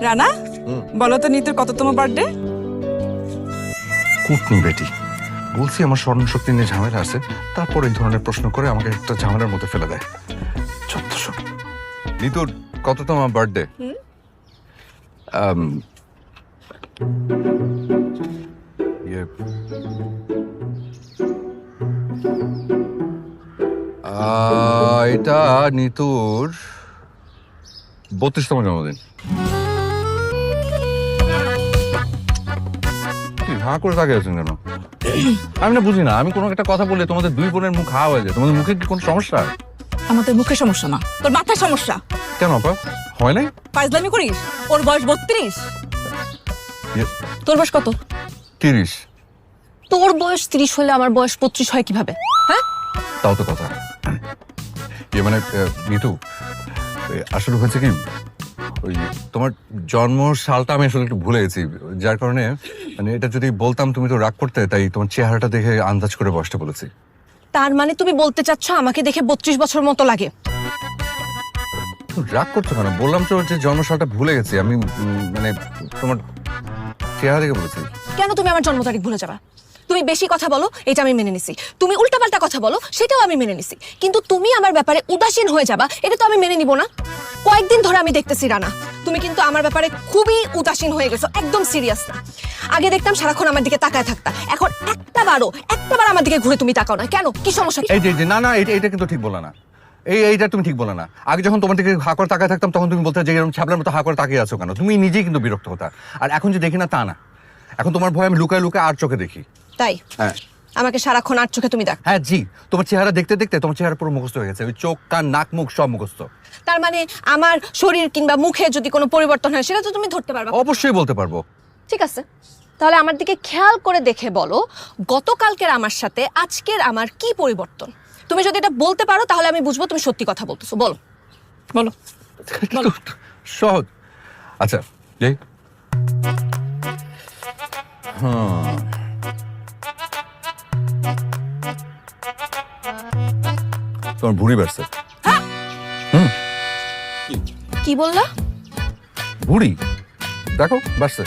রানা বলো তো নিতুর কততম বার্থডে? কুটনি বেটি, বলছি আমার স্মরণ শক্তি নিয়ে ঝামেলা আছে, তারপর এই ধরনের প্রশ্ন করে আমাকে একটা ঝামেলার মধ্যে ফেলে দেয়। চত্বশ। নিতুর কততম বার্থডে? এটা নিতুর 32তম জন্মদিন। হাঁ করে তাকিয়ে আছেন কেন? আমি না বুঝি না, আমি কোনো একটা কথা বললে তোমাদের দুই বোনের মুখ হা হয়ে যায়। তোমাদের মুখে কি কোনো সমস্যা? আমাদের মুখে সমস্যা না, তোর মাথায় সমস্যা। কেন আপা, হয় নাই? ফাইজলামি করিস? ওর বয়স 32। ইয়ে, তোর বয়স কত? 30। তোর বয়স 30 হলে আমার বয়স 25 হয় কিভাবে? হ্যাঁ, তাও তো কথা। মানে নিতু, আসলে হয়েছে কি, ওই তোমার জন্ম সালটা আমি আসলে একটু ভুলে গেছি, যার কারণে মানে এটা যদি বলতাম তুমি তো রাগ করতে, তাই তোমার চেহারাটা দেখে আন্দাজ করে বয়সটা বলেছি। তার মানে তুমি বলতে চাচ্ছ আমাকে দেখে 32 বছর মতো লাগে? রাগ করছো কেন? বললাম তো যে জন্ম সালটা ভুলে গেছি আমি, মানে তোমার চেহারা দেখে বলেছি। কেন তুমি আমার জন্ম তারিখ ভুলে যাবা? তুমি বেশি কথা বলো, এটা আমি মেনে নিছি। তুমি উল্টাপাল্টা কথা বলো, সেটাও আমি মেনে নিছি। কিন্তু তুমি আমার ব্যাপারে উদাসীন হয়ে যাবা, এটা তো আমি মেনে নিব না। কয়েকদিন ধরে আমি দেখতেছি রানা, তুমি কিন্তু আমার ব্যাপারে খুবই উদাসীন হয়ে গেছো, একদম সিরিয়াস না। আগে দেখতাম সারাক্ষণ আমার দিকে তাকায় থাকতা, এখন একটাবার আমার দিকে ঘুরে তুমি তাকাও না। কেন, কি সমস্যা? এই যে না না, এটা কিন্তু ঠিক বলে না। এইটা তুমি ঠিক বলে না। আগে যখন তোমার দিকে হা করে তাকায় থাকতাম, তখন তুমি বলতে যে এরকম ছ্যাবলার মতো হা করে তাকিয়ে আছো কেন? তুমি নিজেই কিন্তু বিরক্ত হতা। আর এখন যে দেখি না তা না, এখন তোমার ভয় আমি লুকায় লুকায় আর চোখে দেখি। তাই? হ্যাঁ। আমাকে সারাক্ষণ আর চোখে তুমি দেখ? হ্যাঁ জি, তোমার চেহারা দেখতে দেখতে তোমার চেহারা পুরো মুখস্থ হয়ে গেছে। ওই চোখ, কান, নাক, মুখ সব মুখস্থ। তার মানে আমার শরীর কিংবা মুখে যদি কোনো পরিবর্তন হয়, সেটা তো তুমি ধরতে পারবা? অবশ্যই বলতে পারবো। ঠিক আছে, তাহলে আমার দিকে খেয়াল করে দেখে বলো, গতকালকের আমার সাথে আজকের আমার কি পরিবর্তন? তুমি যদি এটা বলতে পারো তাহলে আমি বুঝবো তুমি সত্যি কথা বলতেছো। বলো বলো বলো। সহজ। আচ্ছা, এই হ্যাঁ, তোমার ভুঁড়ি বাড়ছে। কি বললা? ভুঁড়ি দেখো বাড়ছে।